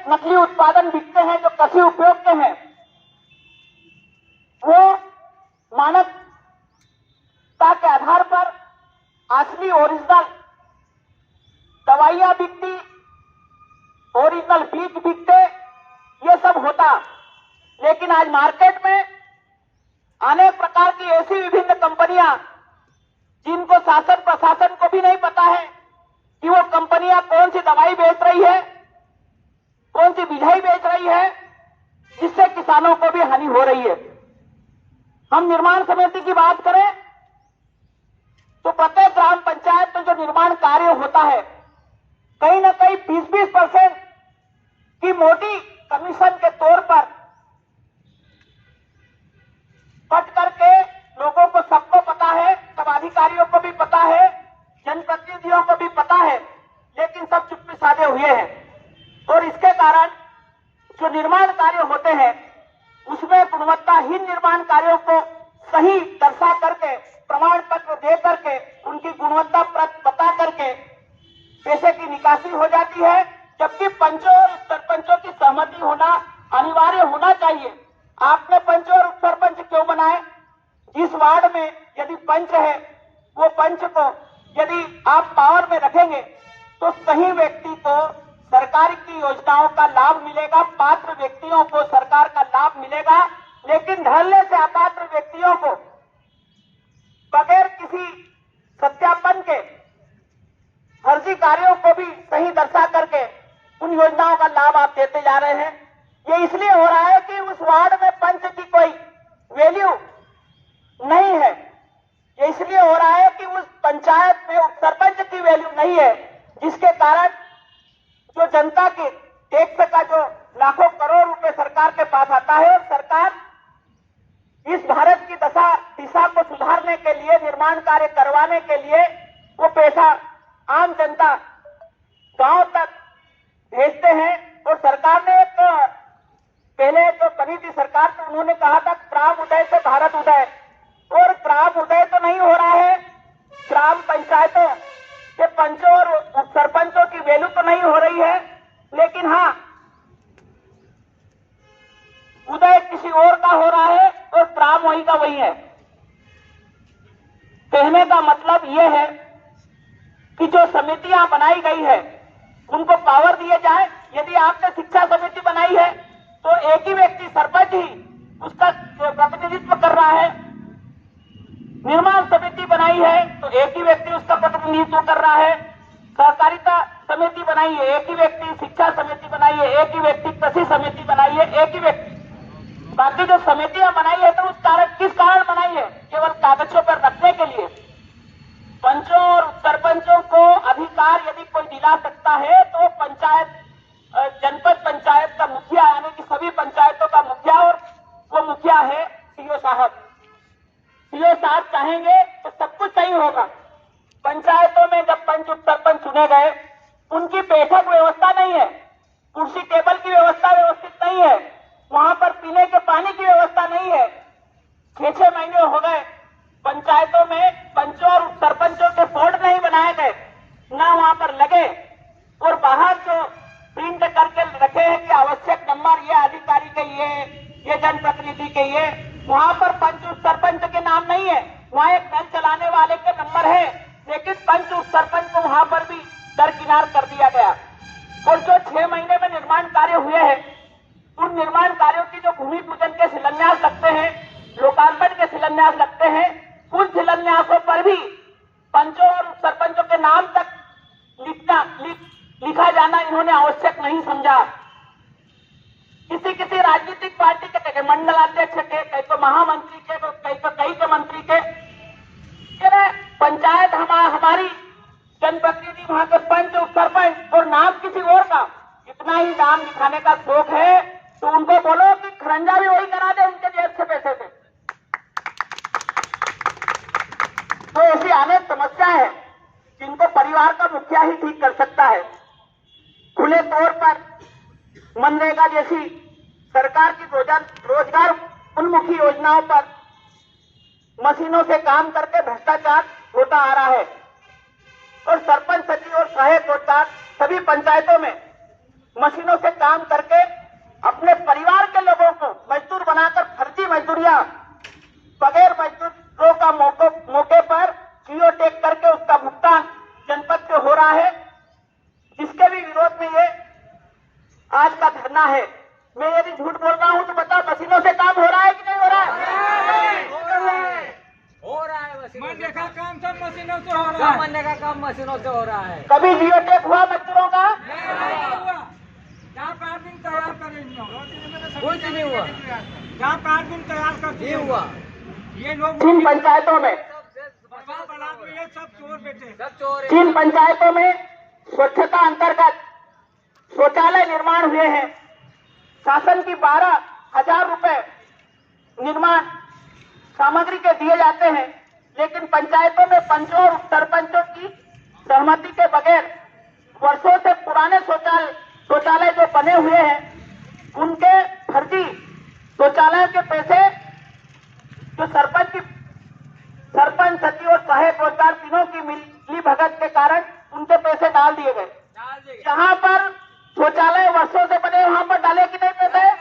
नकली उत्पादन बिकते हैं जो कृषि उपयोग के हैं, वो मानकता के आधार पर असली ओरिजिनल दवाइयां बिकती, ओरिजिनल बीज बिकते, ये सब होता। लेकिन आज मार्केट में अनेक प्रकार की ऐसी विभिन्न कंपनियां, जिनको शासन प्रशासन को भी नहीं पता है कि वो कंपनियां कौन सी दवाई बेच रही है, कौन सी बिजाई बेच रही है, जिससे किसानों को भी हानि हो रही है। हम निर्माण समिति की बात करें तो प्रत्येक ग्राम पंचायत में जो निर्माण कार्य होता है, कहीं ना कहीं 20-20% की मोटी कमीशन के तौर पर कट करके लोगों को, सबको पता है, सब अधिकारियों को भी पता है, जनप्रतिनिधियों को भी पता है, लेकिन सब चुप्पी साधे हुए हैं। और इसके कारण जो निर्माण कार्य होते हैं उसमें गुणवत्ताहीन निर्माण कार्यों को सही दर्शा करके, प्रमाण पत्र दे करके, उनकी गुणवत्ता बता करके पैसे की निकासी हो जाती है, जबकि पंचों और सरपंचों की सहमति होना अनिवार्य होना चाहिए। आपने पंच और सरपंच क्यों बनाए? जिस वार्ड में यदि पंच है, वो पंच को यदि आप पावर में रखेंगे तो सही व्यक्ति को सरकार की योजनाओं का लाभ मिलेगा, पात्र व्यक्तियों को सरकार का लाभ मिलेगा। लेकिन ढलने से अपात्र व्यक्तियों को बगैर किसी सत्यापन के फर्जी कार्यों को भी सही दर्शा करके उन योजनाओं का लाभ आप देते जा रहे हैं। ये इसलिए हो रहा है कि उस वार्ड में पंच की कोई वैल्यू नहीं है। ये इसलिए हो रहा है कि उस पंचायत में सरपंच की वैल्यू नहीं है, जिसके कारण जो जनता के टैक्स का जो लाखों करोड़ रुपए सरकार के पास आता है, और सरकार इस भारत की दिशा को सुधारने के लिए, निर्माण कार्य करवाने के लिए वो पैसा आम जनता गांव तक भेजते हैं। और सरकार ने एक पहले जो बनी थी सरकार, तो उन्होंने कहा था ग्राम उदय से भारत उदय, और ग्राम उदय तो नहीं हो रहा है। ग्राम पंचायतों के पंचों और सरपंचों की वैल्यू तो नहीं हो रही है, लेकिन हाँ, उदय किसी और का हो रहा है और ग्राम वही का वही है। कहने का मतलब यह है कि जो समितियां बनाई गई है उनको पावर दिए जाए। यदि आपने शिक्षा समिति बनाई है तो एक ही व्यक्ति, सरपंच ही उसका प्रतिनिधित्व कर रहा है। निर्माण समिति बनाई है तो एक ही व्यक्ति उसका प्रतिनिधित्व कर रहा है। सहकारिता समिति बनाई है एक ही व्यक्ति, शिक्षा समिति बनाई है एक ही व्यक्ति, कृषि समिति बनाई है एक ही व्यक्ति। बाकी जो समितियां बनाई है तो उस कारण, किस कारण बनाई है? केवल कागजों पर रखने के लिए। पंचों और सरपंचों को अधिकार यदि कोई दिला सकता है तो पंचायत, जनपद पंचायत का मुखिया, यानी कि सभी पंचायतों का मुखिया, और वो मुखिया है सीओ साहब। सीओ साहब चाहेंगे तो सब कुछ सही होगा। पंचायतों में जब पंच उप सरपंच चुने गए, उनकी बैठक व्यवस्था नहीं है, कुर्सी टेबल की व्यवस्था व्यवस्थित नहीं है, वहां पर पीने के पानी की व्यवस्था नहीं है। 6-6 महीने हो गए पंचायतों में पंचों और सरपंचों के बोर्ड नहीं बनाए गए, ना वहां पर लगे, और बाहर जो प्रिंट करके रखे हैं कि आवश्यक नंबर ये अधिकारी के ये जनप्रतिनिधि के ये, वहां पर पंच उप सरपंच के नाम नहीं है। वहां एक नल चलाने वाले के नंबर है, लेकिन पंच उप सरपंच को वहां पर भी दरकिनार कर दिया गया। और जो 6 महीने में निर्माण कार्य हुए हैं, उन निर्माण कार्यों की जो भूमि पूजन के शिलान्यास लगते हैं, लोकार्पण के शिलान्यास लगते हैं, उन शिलान्यासों पर भी पंचों और सरपंचों के नाम तक लिखा जाना इन्होंने आवश्यक नहीं समझा। किसी राजनीतिक पार्टी के मंडलाध्यक्ष के, कई तो महामंत्री के, कई के मंत्री के, पंचायत हमारी, जनप्रतिनिधि वहां के पंच उप सरपंच, और नाम किसी और का, इतना ही नाम लिखाने का शौक है तो उनको बोलो कि खरंजा भी वही करा दे उनके जेब से पैसे से। तो ऐसी अनेक समस्या है जिनको परिवार का मुखिया ही ठीक कर सकता है। खुले तौर पर मनरेगा जैसी सरकार की रोजगार उन्मुखी योजनाओं पर मशीनों से काम करके भ्रष्टाचार होता आ रहा है, और सरपंच, सचिव और सहायक रोजगार सभी पंचायतों में मशीनों से काम करके अपने परिवार के लोगों को मजदूर बनाकर फर्जी मजदूरियां बगैर मजदूरों का मौके पर जीओ टैग करके उसका भुगतान जनपद से हो रहा है, जिसके भी विरोध में ये आज का धरना है। मैं यदि झूठ बोल रहा हूं तो बताओ, मशीनों से काम हो रहा है कि नहीं हो रहा है? हो रहा है मशीनों मनरेगा से का काम सब मशीनों से हो रहा है। मनरेगा का काम मशीनों से हो रहा है। कभी जीओ टैग हुआ मजदूरों का? जहाँ 5 दिन तैयार करेंगे कुछ नहीं हुआ। जहाँ 5 दिन तैयार कर नहीं हुआ। ये लोग जिन पंचायतों में ये सब चोर बेटे। सब चोर है। जिन पंचायतों में स्वच्छता अंतर्गत शौचालय निर्माण हुए हैं, शासन की 12,000 रुपए निर्माण सामग्री के दिए जाते हैं, लेकिन पंचायतों में पंचों और सरपंचों की सहमति के बगैर वर्षों से पुराने शौचालय जो बने हुए हैं, उनके फर्जी शौचालय के पैसे जो सरपंच सचिव और सहायक रोजगार तीनों की मिली भगत के कारण उनके पैसे डाल दिए गए। डाल देंगे। जहां पर शौचालय वर्षों से बने वहां पर डाले कि नहीं पैसे?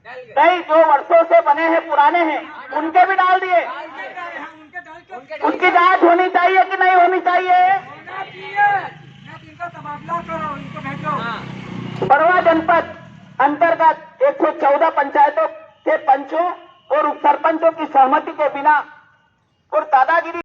डाल गए। नहीं, जो वर्षों से बने हैं, पुराने हैं, उनके भी डाल दिए। उनके डाल के उनके उसकी जांच होनी चाहिए कि नहीं होनी चाहिए? होना चाहिए। इनका तबादला करो, इनको भेजो। हाँ। बरवा जनपद अंतर्गत 114 पंचायतों के पंचों और उप सरपंचों की सहमति के बिना और दादागिरी